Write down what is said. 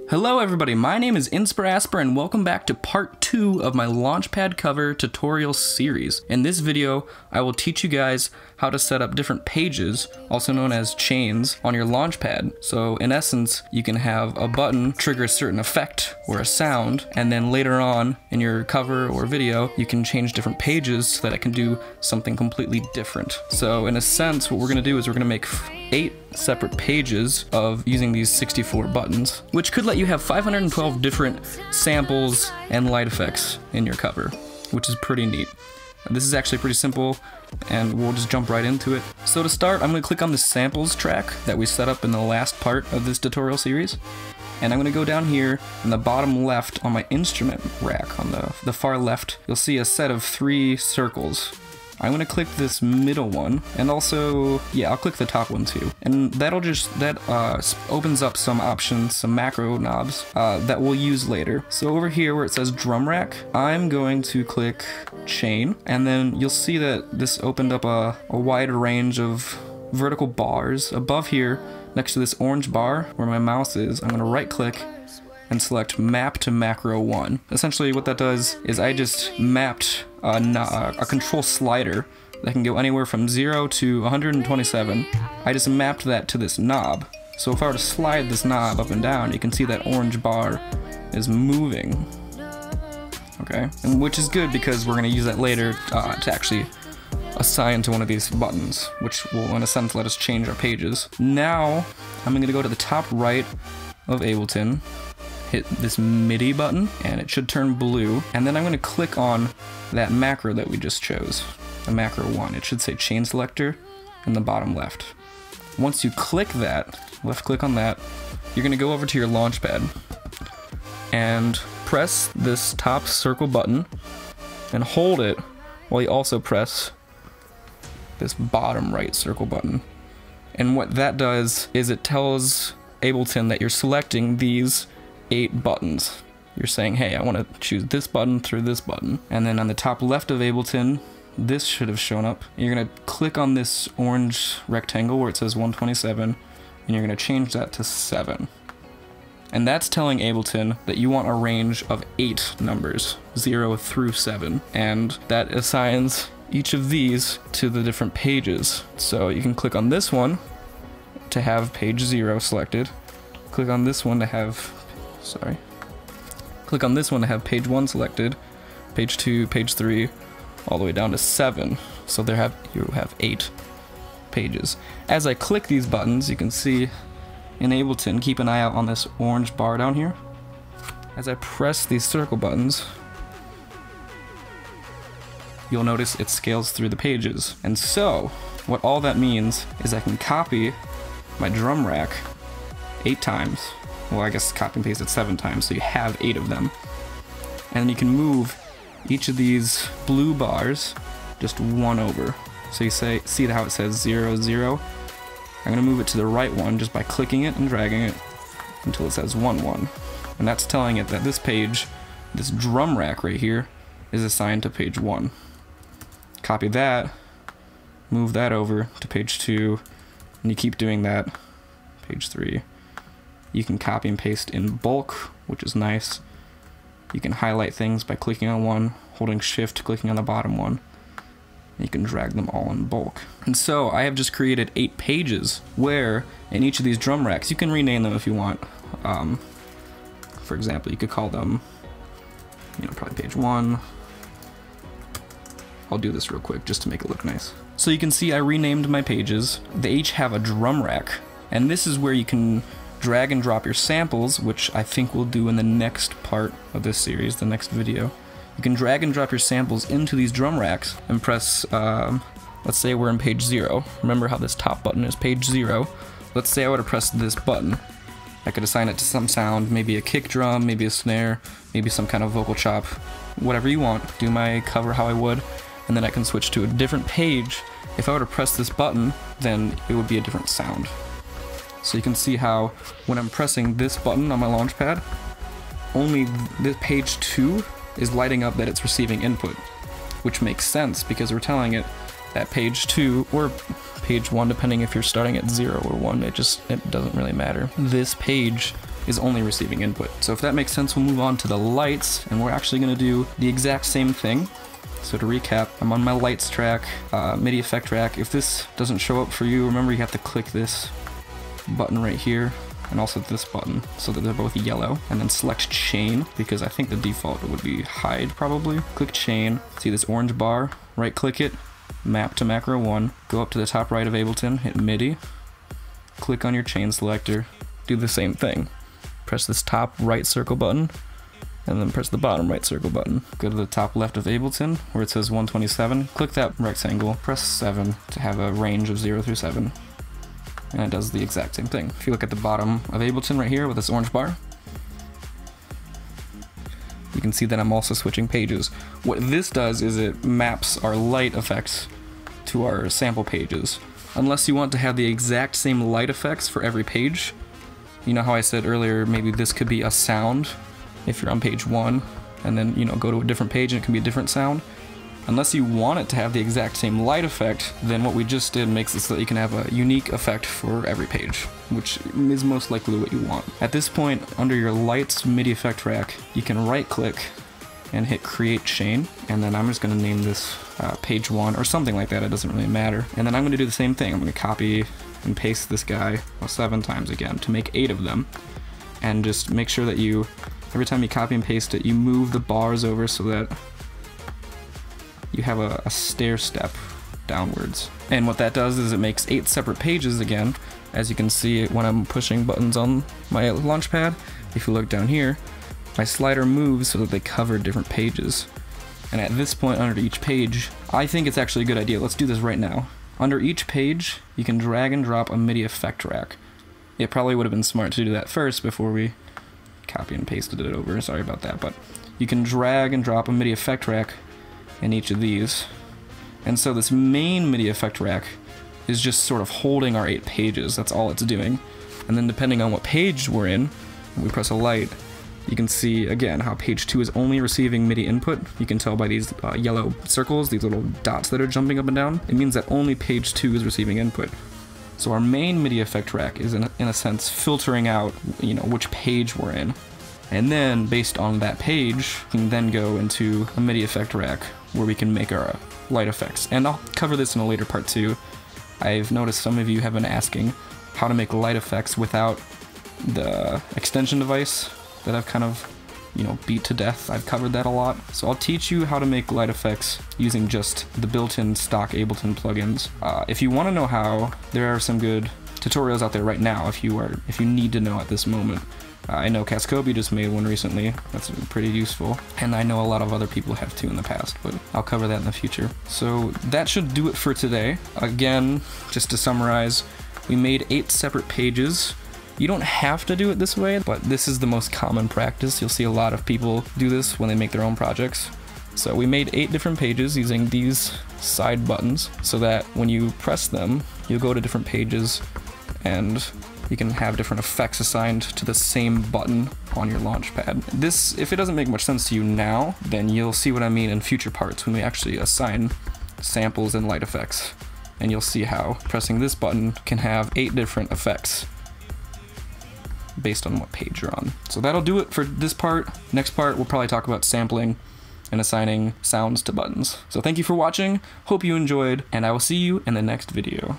Hello everybody, my name is InspirAspir and welcome back to part 2 of my Launchpad cover tutorial series. In this video, I will teach you guys how to set up different pages, also known as chains, on your Launchpad. So in essence, you can have a button trigger a certain effect or a sound, and then later on in your cover or video, you can change different pages so that it can do something completely different. So in a sense, what we're going to do is we're going to make 8 separate pages of using these 64 buttons, which could let you have 512 different samples and light effects in your cover, which is pretty neat. This is actually pretty simple, and we'll just jump right into it. So to start, I'm going to click on the samples track that we set up in the last part of this tutorial series, and I'm going to go down here in the bottom left on my instrument rack, on the far left, you'll see a set of 3 circles. I'm going to click this middle one, and also, yeah, I'll click the top one too. And that opens up some options, some macro knobs that we'll use later. So over here where it says drum rack, I'm going to click chain, and then you'll see that this opened up a wide range of vertical bars. Above here, next to this orange bar where my mouse is, I'm going to right click and select map to macro 1. Essentially what that does is I just mapped a control slider that can go anywhere from 0 to 127. I just mapped that to this knob. So if I were to slide this knob up and down, you can see that orange bar is moving. Okay, and which is good because we're going to use that later to actually assign to one of these buttons, which will in a sense let us change our pages. Now I'm going to go to the top right of Ableton, hit this MIDI button, and it should turn blue, and then I'm going to click on that macro that we just chose, the macro 1. It should say Chain Selector in the bottom left. Once you click that, left click on that, you're going to go over to your Launchpad and press this top circle button and hold it while you also press this bottom right circle button. And what that does is it tells Ableton that you're selecting these 8 buttons. You're saying, hey, I want to choose this button through this button. And then on the top left of Ableton, this should have shown up. You're going to click on this orange rectangle where it says 127, and you're going to change that to 7. And that's telling Ableton that you want a range of 8 numbers, 0 through 7. And that assigns each of these to the different pages. So you can click on this one to have page 0 selected. Click on this one to have click on this one to have page 1 selected, page 2, page 3, all the way down to 7. So you have 8 pages. As I click these buttons, you can see in Ableton, keep an eye out on this orange bar down here. As I press these circle buttons, you'll notice it scales through the pages. And so, what all that means is I can copy my drum rack 8 times. Well, I guess copy and paste it 7 times, so you have 8 of them. And then you can move each of these blue bars just 1 over. So you see how it says 0, 0? I'm going to move it to the right one just by clicking it and dragging it until it says 1, 1. And that's telling it that this page, this drum rack right here, is assigned to page 1. Copy that, move that over to page 2, and you keep doing that, page 3. You can copy and paste in bulk, which is nice. You can highlight things by clicking on one, holding shift, clicking on the bottom one. You can drag them all in bulk. And so I have just created 8 pages where in each of these drum racks, you can rename them if you want. For example, you could call them, probably page 1. I'll do this real quick just to make it look nice. So you can see I renamed my pages. They each have a drum rack, and this is where you can drag and drop your samples, which I think we'll do in the next part of this series, the next video. You can drag and drop your samples into these drum racks and press, let's say we're in page 0. Remember how this top button is page 0. Let's say I would have pressed this button. I could assign it to some sound, maybe a kick drum, maybe a snare, maybe some kind of vocal chop, whatever you want. Do my cover how I would, and then I can switch to a different page. If I were to press this button, then it would be a different sound. So you can see how when I'm pressing this button on my Launchpad, only this page 2 is lighting up that it's receiving input, which makes sense because we're telling it that page 2 or page 1, depending if you're starting at 0 or 1, it doesn't really matter. This page is only receiving input. So if that makes sense, we'll move on to the lights, and we're actually going to do the exact same thing. So to recap, I'm on my lights track, MIDI effect track. If this doesn't show up for you, remember you have to click this button right here, and also this button, so that they're both yellow, and then select chain, because I think the default would be hide probably. Click chain, see this orange bar, right click it, map to macro 1, go up to the top right of Ableton, hit MIDI, click on your chain selector, do the same thing. Press this top right circle button, and then press the bottom right circle button. Go to the top left of Ableton, where it says 127, click that rectangle, press 7 to have a range of 0 through 7. And it does the exact same thing. If you look at the bottom of Ableton right here with this orange bar, you can see that I'm also switching pages. What this does is it maps our light effects to our sample pages. Unless you want to have the exact same light effects for every page. You know how I said earlier, maybe this could be a sound if you're on page 1, and then, you know, go to a different page and it can be a different sound. Unless you want it to have the exact same light effect, then what we just did makes it so that you can have a unique effect for every page, which is most likely what you want. At this point, under your lights MIDI effect track, you can right click and hit create chain, and then I'm just going to name this page 1 or something like that, it doesn't really matter. And then I'm going to do the same thing. I'm going to copy and paste this guy 7 times again to make 8 of them, and just make sure that you, every time you copy and paste it, you move the bars over so that you have a stair step downwards. And what that does is it makes 8 separate pages again. As you can see when I'm pushing buttons on my Launchpad, if you look down here, my slider moves so that they cover different pages. And at this point under each page, I think it's actually a good idea. Let's do this right now. Under each page, you can drag and drop a MIDI effect rack. It probably would have been smart to do that first before we copy and pasted it over, sorry about that, but you can drag and drop a MIDI effect rack in each of these. And so this main MIDI effect rack is just sort of holding our 8 pages, that's all it's doing. And then depending on what page we're in, when we press a light, you can see again how page 2 is only receiving MIDI input. You can tell by these yellow circles, these little dots that are jumping up and down. It means that only page 2 is receiving input. So our main MIDI effect rack is in a sense filtering out, you know, which page we're in. And then based on that page, we can then go into a MIDI effect rack where we can make our light effects. And I'll cover this in a later part too. I've noticed some of you have been asking how to make light effects without the extension device that I've kind of, you know, beat to death. I've covered that a lot. So I'll teach you how to make light effects using just the built-in stock Ableton plugins. If you want to know how, there are some good tutorials out there right now if you need to know at this moment. I know Cascoby just made one recently, that's pretty useful, and I know a lot of other people have too in the past, but I'll cover that in the future. So that should do it for today. Again, just to summarize, we made 8 separate pages. You don't have to do it this way, but this is the most common practice. You'll see a lot of people do this when they make their own projects. So we made 8 different pages using these side buttons so that when you press them, you'll go to different pages and you can have different effects assigned to the same button on your Launchpad. This, if it doesn't make much sense to you now, then you'll see what I mean in future parts when we actually assign samples and light effects. And you'll see how pressing this button can have 8 different effects based on what page you're on. So that'll do it for this part. Next part, we'll probably talk about sampling and assigning sounds to buttons. So thank you for watching, hope you enjoyed, and I will see you in the next video.